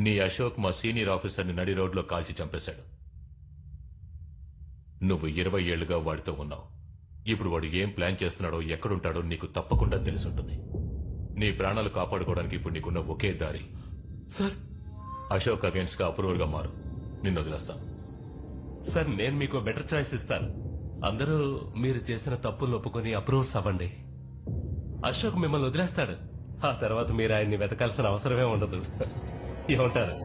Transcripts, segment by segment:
నీ అశోక్ మా సీనియర్ ఆఫీసర్ని నడి రోడ్లో కాల్చి చంపేశాడు. నువ్వు 20 ఏళ్లుగా వాడితో ఉన్నావు. ఇప్పుడు వాడు ఏం ప్లాన్ చేస్తున్నాడో ఎక్కడుంటాడో నీకు తప్పకుండా తెలుసుంటుంది. నీ ప్రాణాలు కాపాడుకోవడానికి ఇప్పుడు నీకున్న ఒకే దారి సార్ అశోక్ అగేన్స్ట్ గా అప్రూవర్ గా మారు. నిన్ను వదిలేస్తాను. సార్ నేను మీకు బెటర్ చాయిస్ ఇస్తాను. అందరూ మీరు చేసిన తప్పులు ఒప్పుకొని అప్రూవ్స్ అవ్వండి. అశోక్ మిమ్మల్ని వదిలేస్తాడు. ఆ తర్వాత మీరు ఆయన్ని వెతకాల్సిన అవసరమే ఉండదు. ఏమంటారు?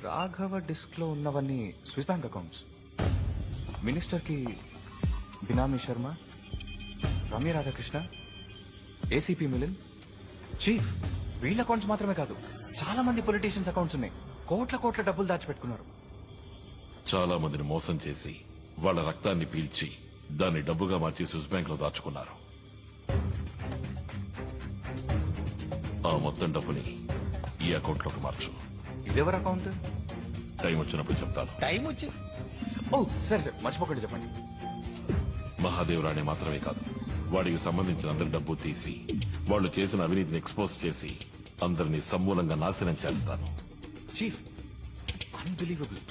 రాఘవ డిస్క్ లో ఉన్నవన్నీ స్విస్ బ్యాంక్ అకౌంట్స్. మినిస్టర్ కి బినామీ శర్మ, రమ్య రాధాకృష్ణ, ఏసీపీ మిలిన్, చీఫ్. వీళ్ళ అకౌంట్స్ మాత్రమే కాదు, చాలా మంది పొలిటీషియన్స్ అకౌంట్స్ ఉన్నాయి. కోట్ల డబ్బులు దాచిపెట్టుకున్నారు. చాలా మందిని మోసం చేసి వాళ్ళ రక్తాన్ని పీల్చి దాన్ని డబ్బుగా మార్చి స్విస్ బ్యాంక్ లో దాచుకున్నారు. ఆ మొత్తం డబ్బుని ఈ అకౌంట్ లోకి మార్చు. ఇదెవరి అకౌంట్? టైం వచ్చినప్పుడు చెప్తాను. టైం వచ్చి ఓ సరే మర్చిపోకండి చెప్పండి. మహాదేవరాణి మాత్రమే కాదు, వాడికి సంబంధించిన అందరి డబ్బు తీసి వాళ్ళు చేసిన అవినీతిని ఎక్స్పోజ్ చేసి అందరినీ సమూలంగా నాశనం చేస్తాను. Chief, unbelievable.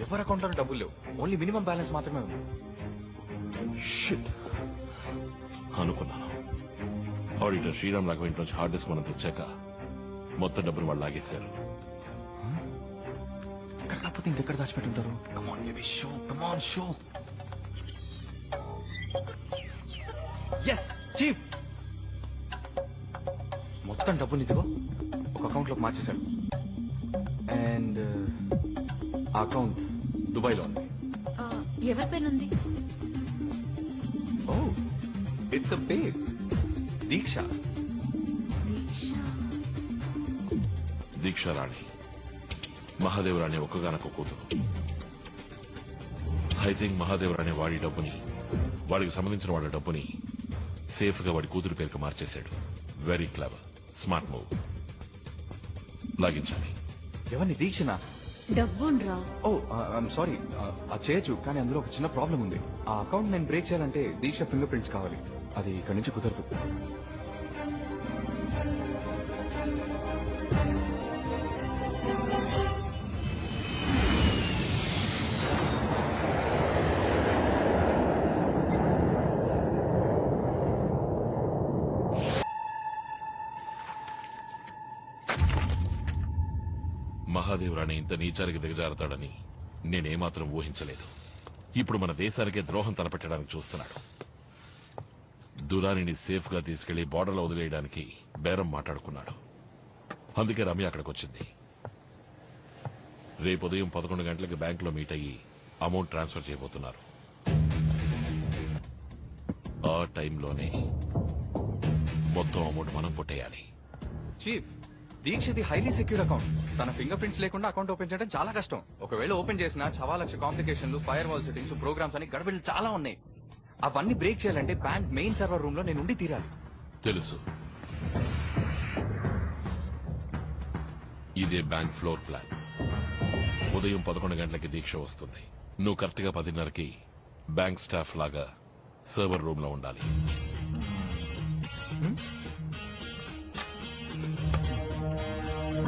ఎవరి అకౌంట్ లో డబ్బులు లేవు, ఓన్లీ మినిమం బ్యాలెన్స్ మాత్రమే ఉంది. షిట్ అనుకున్నాను. ఆడిటర్ శ్రీరామ్ రాఘవ ఇంటి నుంచి హార్డ్ డిస్క్ మనం తెచ్చాక మొత్తం డబ్బులు వాళ్ళు లాగేశారు. ఇక్కడ కాకపోతే ఇంకెక్కడ దాచిపెట్టుంటారు? Come on baby, show, come on show. Yes chief, మొత్తం డబ్బులు ఇదిగో ఒక అకౌంట్ లోకి మార్చేశాడు. అండ్ ఆ అకౌంట్ దుబాయ్ లో ఉంది. ఎవరి పేరుంది? ఓ ఇట్స్ అ బేబ్, దీక్ష. దీక్షారాణి మహాదేవరాణి ఒక్కగానొక్క కూతురు. ఐ థింక్ మహాదేవరాణి వాడి డబ్బుని, వాడికి సంబంధించిన వాడి డబ్బుని సేఫ్ గా వాడి కూతురు పేరుకు మార్చేశాడు. Very clever, smart move. లాగించాలి. ఎవరిని? దీక్షనా? డబ్బుండ్రా. ఓ ఐఎమ్ సారీ, అది చేయొచ్చు, కానీ అందులో ఒక చిన్న ప్రాబ్లం ఉంది. ఆ అకౌంట్ నేను బ్రేక్ చేయాలంటే దీక్ష ఫింగర్ ప్రింట్స్ కావాలి. అది ఇక్కడి నుంచి కుదరదు. మహాదేవరాణి ఇంత నీచానికి దిగజారుతాడని నేనేమాత్రం ఊహించలేదు. ఇప్పుడు మన దేశానికే ద్రోహం తలపెట్టడానికి చూస్తున్నాడు. దురానిని సేఫ్ గా తీసుకెళ్లి బార్డర్లో వదిలేయడానికి బేరం మాట్లాడుకున్నాడు. అందుకే రమ్య అక్కడికి వచ్చింది. రేపు ఉదయం 11 గంటలకు బ్యాంకులో మీట్ అయ్యి అమౌంట్ ట్రాన్స్ఫర్ చేయబోతున్నారు. ఆ టైంలోనే మొత్తం అమౌంట్ మనం కొట్టేయాలి. చీఫ్, దీక్షది హైలీ సెక్యూర్ అకౌంట్. తన ఫింగర్ ప్రింట్స్ లేకుండా అకౌంట్ ఓపెన్ చేయడం చాలా కష్టం. ఒకవేళ ఓపెన్ చేసినా 1,00,000 కాంప్లికేషన్లు, ఫైర్ వాల్ సెట్టింగ్స్, ప్రోగ్రామ్స్ అని గడబిడలు చాలా ఉన్నాయి. అవన్నీ బ్రేక్ చేయాలంటే బ్యాంక్ మెయిన్ సర్వర్ రూమ్ లో నేను ఉండి తీరాలి. తెలుసు, ఇదే బ్యాంక్ ఫ్లోర్ ప్లాన్. ఉదయం 11 గంటలకి దీక్ష వస్తుంది. నువ్వు కరెక్ట్ గా 10:30కి బ్యాంక్ స్టాఫ్ లాగా సర్వర్ రూమ్ లో ఉండాలి.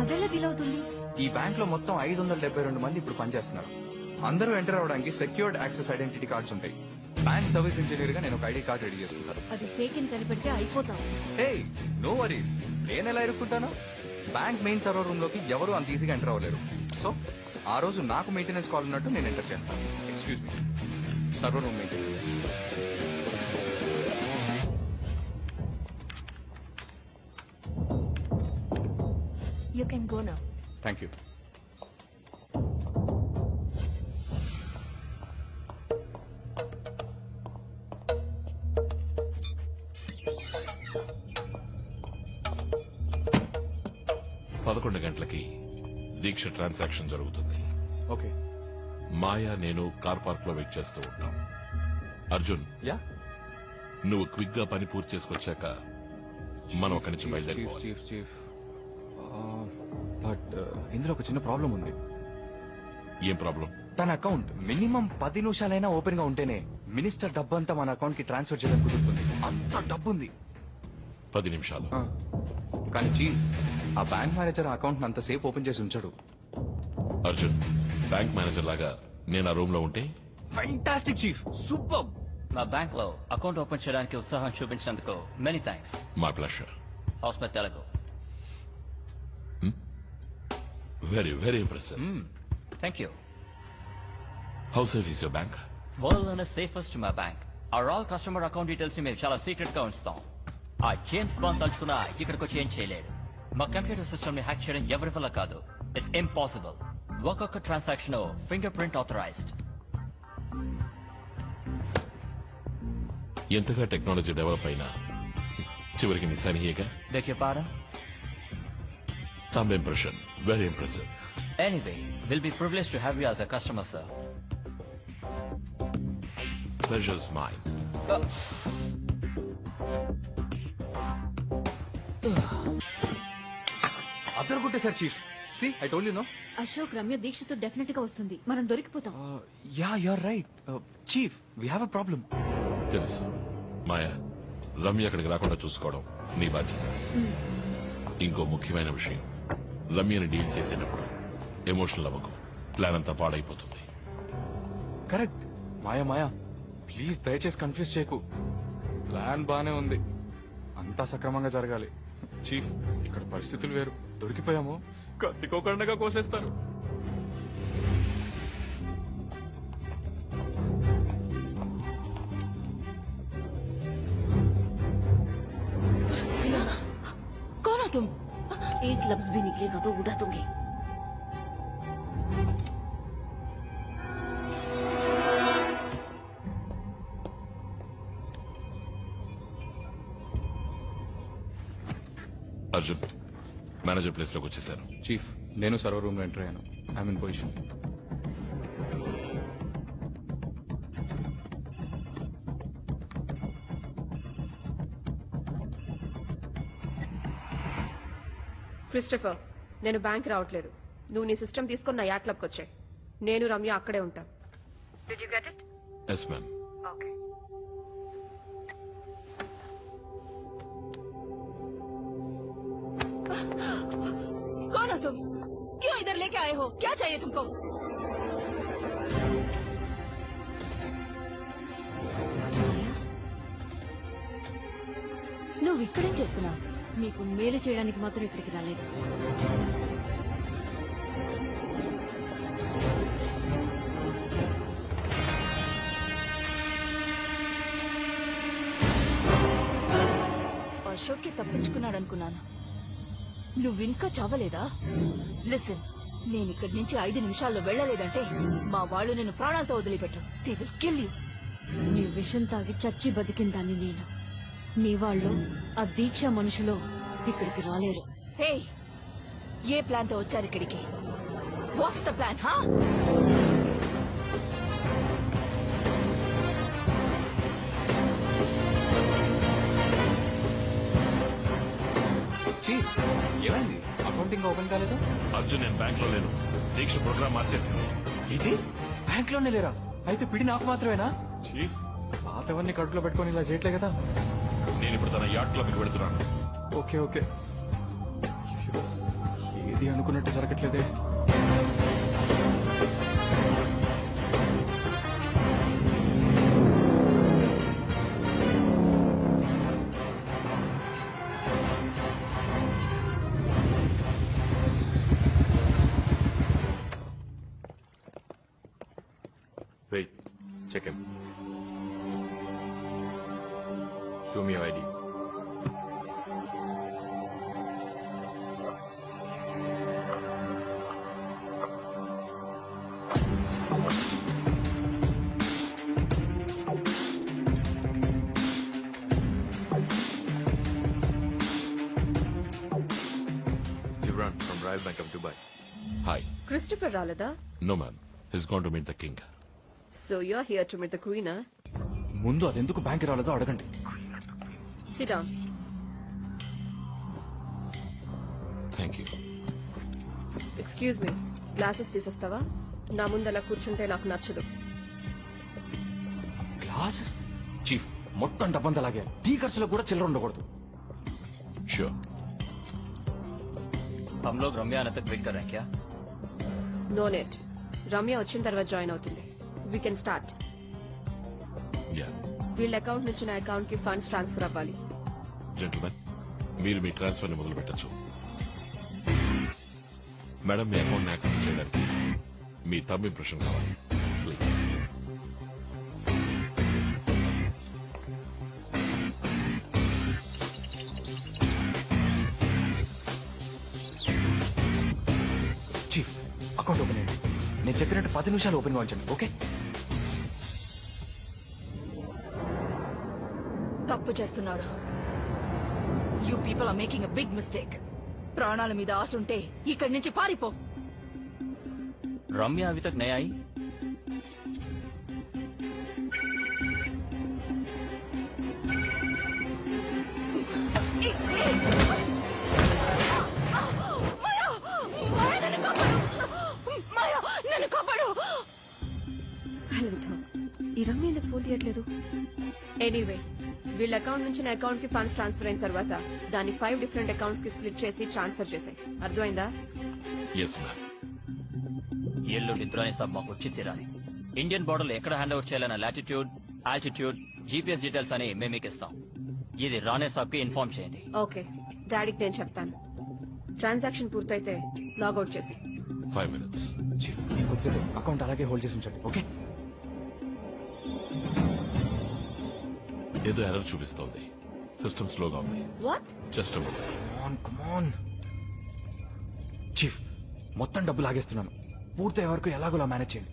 అదెలా వీలవుతుంది? ఈ బ్యాంక్ లో మొత్తం 572 మంది ఇప్పుడు పనిచేస్తున్నారు. అందరూ ఎంటర్ అవడానికి సెక్యూర్డ్ యాక్సెస్ ఐడెంటిటీ కార్డ్స్ ఉంటాయి. బ్యాంక్ సర్వీస్ ఇంజనీర్ గా నేను ఒక ఐడి కార్డ్ రెడీ చేసుకుంటాను. అది ఫేక్ అని కనిపెడితే అయిపోతాం. హే, నో వరీస్. నేను ఎలా ఇరుక్కుంటాను? బ్యాంక్ మెయిన్ సర్వర్ రూమ్ లోకి ఎవరు అంత ఈజీగా ఎంటర్ అవ్వలేరు. సో ఆ రోజు నాకు మెయింటెనెన్స్ కాల్ ఉన్నట్టు నేను ఎంటర్ చేస్తాను. Excuse me, server room maintenance. You can go now. Thank you. పదకొండు గంటలకి దీక్ష ట్రాన్సాక్షన్ జరుగుతుంది. ఓకే. మాయా, నేను కార్ పార్క్ లో వెయిట్ చేస్తూ ఉంటాం. అర్జున్, యా. నువ్వు క్విక్ గా పని పూర్తి చేసుకొచ్చాక మనం అక్కడి నుంచి బయలుదేరిపోవాలి. చీఫ్ చీఫ్ బట్ ఇందులో ఒక చిన్న ప్రాబ్లం ఉంది. ఏం ప్రాబ్లం? తన అకౌంట్ మినిమం 10 నిమిషాలైనా ఓపెన్ గా ఉంటేనే మినిస్టర్ డబ్బు అంతా మన అకౌంట్ కి ట్రాన్స్ఫర్ చేయడం కుదురుతుంది. అంత డబ్బు ఉంది. 10 నిమిషాలు. కానీ చీఫ్, ఆ బ్యాంక్ మేనేజర్ అకౌంట్ అంతసేపు ఓపెన్ చేసి ఉంచాడు. అర్జున్, బ్యాంక్ మేనేజర్ లాగా నేను ఆ రూమ్ లో ఉంటే ఫెంటాస్టిక్ చీఫ్, సూపర్. మా బ్యాంక్ లో అకౌంట్ ఓపెన్ చేయడానికి ఉత్సాహం చూపించినందుకు మెనీ థ్యాంక్స్. మా pleasure. How's my Telugu. Very very impressive. Thank you. How safe is your bank? World లోనే సేఫెస్ట్ మా bank. Are all customer account details ని మేము చాలా సీక్రెట్ గా ఉంచుతాం. ఆ జేమ్స్ బాండ్ తలుచుకున్నా ఇక్కడికి వచ్చి ఏం చేయలేడు. మా కంప్యూటర్ సిస్టమ్ ని హ్యాక్ చేయడం ఎవరి వల్ల కాదు. It's impossible. ఒక్కొక్క ట్రాన్సాక్షన్ ఫింగర్ ప్రింట్ ఆథరైజ్డ్. ఎంతగా టెక్నాలజీ డెవలప్ అయినా చివరికి నిశానియేగా. Beg your pardon? Thumb impression. Very impressive. Anyway, we'll be privileged to have you as a customer, sir. Pleasure's mine. అద్దరు కొట్టేశారు chief. See, I told you no. Ashok Ramya దీక్షతో definite గా వస్తుంది. మనం దొరికిపోతాం. Yeah, you're right. Chief, we have a problem. తెలుసు. మాయా, రమ్య అక్కడికి రాకుండా చూసుకోవడం నీ బాధ్యత. ఇంకో ముఖ్యమైన విషయం, రమ్యని డీల్ చేసేటప్పుడు ఎమోషనల్ అవ్వకు. ప్లాన్ అంతా పాడైపోతుంది. కరెక్ట్. మాయా మాయా, ప్లీజ్ దయచేసి కన్ఫ్యూజ్ చేయకు. ప్లాన్ బానే ఉంది, అంతా సక్రమంగా జరగాలి. చీఫ్, ఇక్కడ పరిస్థితులు వేరు. దొరికిపోయాము, కత్తికోకుండా కోసేస్తారు. कौन हो तुम? एक लफ्ज भी निकलेगा तो उड़ा दूंगी. అర్జున్, మేనేజర్ ప్లేస్ లోకి వచ్చేసాను. చీఫ్, నేను సర్వర్ రూమ్ లో ఎంటర్ అయ్యాను. I'm in position. క్రిస్టఫర్, నేను బ్యాంక్ రావట్లేదు. నువ్వు నీ సిస్టమ్ తీసుకుని నా యాట్ క్లబ్కి వచ్చాయి. నేను రమ్య అక్కడే ఉంటాం. Did you get it? Yes ma'am. Okay. कौन हो तुम? क्यों इधर लेके आए हो? क्या चाहिए तुमको? నువ్వు ఇక్కడేం చేస్తున్నావు? నీకు మేలు చేయడానికి మాత్రం ఇక్కడికి రాలేదు. అశోక్కి తప్పించుకున్నాడు అనుకున్నాను. నువ్వింకా చావలేదా? లిసన్, నేను ఇక్కడి నుంచి 5 నిమిషాల్లో వెళ్ళలేదంటే మా వాళ్ళు నేను ప్రాణాలతో వదిలిపెట్టు. They will kill you. నీ విషం తాగి చచ్చి బతికిందాన్ని నేను. నీ వాళ్ళు ఆ దీక్ష మనుషులో ఇక్కడికి రాలేరు. హే, ఏ ప్లాన్ తో వచ్చారు ఇక్కడికి? What's the plan? హా, చీఫ్, ఏమైంది? అకౌంటింగ్ ఓపెన్ కాలేదు. అర్జున్, నేను బ్యాంక్ లో లేను. దీక్ష ప్రోగ్రామ్ మార్చేసింది. ఇది బ్యాంక్ లోనే లేరా? అయితే పిడి నాకు మాత్రమేనా? చీఫ్, పాతవన్నీ కడుపులో పెట్టుకొని ఇలా చేయట్లే కదా. నేను ఇప్పుడు తన యాట్ క్లబ్కి వెళుతున్నాను. Okay okay. అయ్యో, ఏది అనుకున్నట్టు జరగట్లేదే. Wait, check him. Show me your ID. Gibran from Royal Bank of Dubai. Hi. Christopher రాలేదా? No ma'am, he's gone to meet the king. So you're here to meet the queen. ముందు అదెందుకు bank రాలేదో అడగండి. Sit down. Thank you. Excuse me, glasses తీసేస్తావా? నా ముందలా కూర్చుంటే నాకు నచ్చదు. గ్లాసెస్ చీఫ్ మొత్తం డబ్బంతా లాగే టీ ఖర్చులో కూడా చిల్లర ఉండకూడదు. షూర్. हम लोग रम्या आने तक वेट कर रहे हैं क्या? No net. రమ్య వచ్చిన తర్వాత జాయిన్ అవుతుంది. We can start. యా వీళ్ళ అకౌంట్ నుంచి నా అకౌంట్ కి ఫండ్స్ ట్రాన్స్ఫర్ అవ్వాలి. జెంటల్మెన్, మీరు మీ ట్రాన్స్ఫర్ ని మొదలు పెట్టచ్చు. మేడం, మీ అకౌంట్ యాక్సెస్ చేయడానికి మీ థంబ్ ఇంప్రెషన్ కావాలి ప్లీజ్. చీఫ్ అకౌంట్ ఓపెన్ చేయండి. నేను చెప్పినట్టు 10 నిమిషాలు ఓపెన్ గా ఉంచండి. ఓకే? తప్పు చేస్తున్నారు. You people are making a big mistake. ప్రాణాల మీద ఆశ ఉంటే ఇక్కడి నుంచి పారిపో. रम्या अभी तक नहीं आई? నన్ను కాపాడు. హలో విఠల్, ఈ రమ్య ఎందుకు ఫోన్ తీయట్లేదు? ఎనీవే, వీళ్ళ అకౌంట్ నుంచి నా అకౌంట్ కి ఫండ్స్ ట్రాన్స్ఫర్ అయిన తర్వాత దాన్ని 5 డిఫరెంట్ అకౌంట్స్ కి స్ప్లిట్ చేసి ట్రాన్స్ఫర్ చేసాయి. అర్థమైందా? Yes ma'am. ఎల్లు నిద్రాని సబ్ మాకు వచ్చి తీరాలి. ఇండియన్ బోర్డర్ లో ఎక్కడ హ్యాండ్ ఓవర్ చేయాలన్న లాటిట్యూడ్, ఆల్టిట్యూడ్, జీపీఎస్ డీటెయిల్స్ అని మేము మీకు ఇస్తాం. ఇది రానే సాబ్ కి ఇన్ఫార్మ్ చేయండి. ఓకే, డాడీకి నేను చెప్తాను. ట్రాన్సాక్షన్ పూర్తయితే లాగౌట్ చేసి. 5 minutes. చీఫ్ ఇంకొచ్చేది అకౌంట్ అలాగే హోల్డ్ చేసి ఉంచండి. ఓకే? ఏదో ఎర్రర్ చూపిస్తోంది. సిస్టమ్ స్లోగా ఉంది. వాట్? జస్ట్ కమాన్ చీఫ్, మొత్తం డబ్బు లాగేస్తున్నాను. పూర్తయ్యే వరకు ఎలాగోలా మేనేజ్ చేయండి.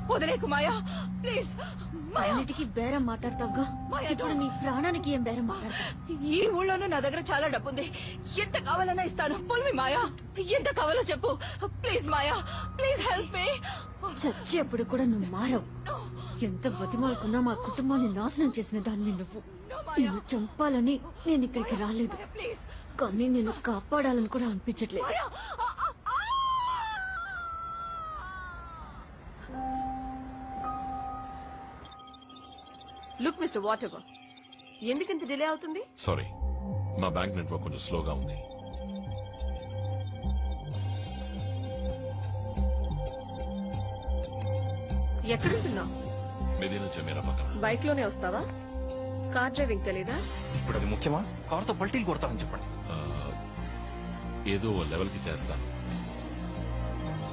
వదిలేకు మాయా, ప్లీజ్. అన్నిటికీ బేరం మాట్లాడతావుగా, మాయా, ఇప్పుడు నీ ప్రాణానికి ఏం బేరం మాట్లాడతావు? ఈ ఊళ్ళోనూ నా దగ్గర చాలా డబ్బుంది. ఎంత కావాలన్నా ఇస్తాను. పుల్మి మాయా, ఎంత కావాలో చెప్పు. Please Maya, please help me. చచ్చేప్పుడు కూడా నువ్వు మారవు. ఎంత బతిమాలకున్నా మా కుటుంబాన్ని నాశనం చేసిన దాన్ని నువ్వు. నిన్ను చంపాలని నేను ఇక్కడికి రాలేదు, ప్లీజ్ కానీ నేను కాపాడాలని కూడా అనిపించట్లేదు. మాయా. లుక్ మిస్టర్ వాట్ ఎవర్, ఎందుకింత డిలే అవుతుంది? సారీ, మా బ్యాంక్ నెట్వర్క్ కొంచెం స్లోగా ఉంది. ఎక్కడుంటున్నావు? మెదీనా చెమేరా పక్కన. బైక్ లోనే వస్తావా? కార్ డ్రైవింగ్ తెలీదా? ఇప్పుడు అది ముఖ్యమా? కారుతో పల్టీలు కొడతానని చెప్పండి. ఏదో లెవెల్ కి చేస్తాను.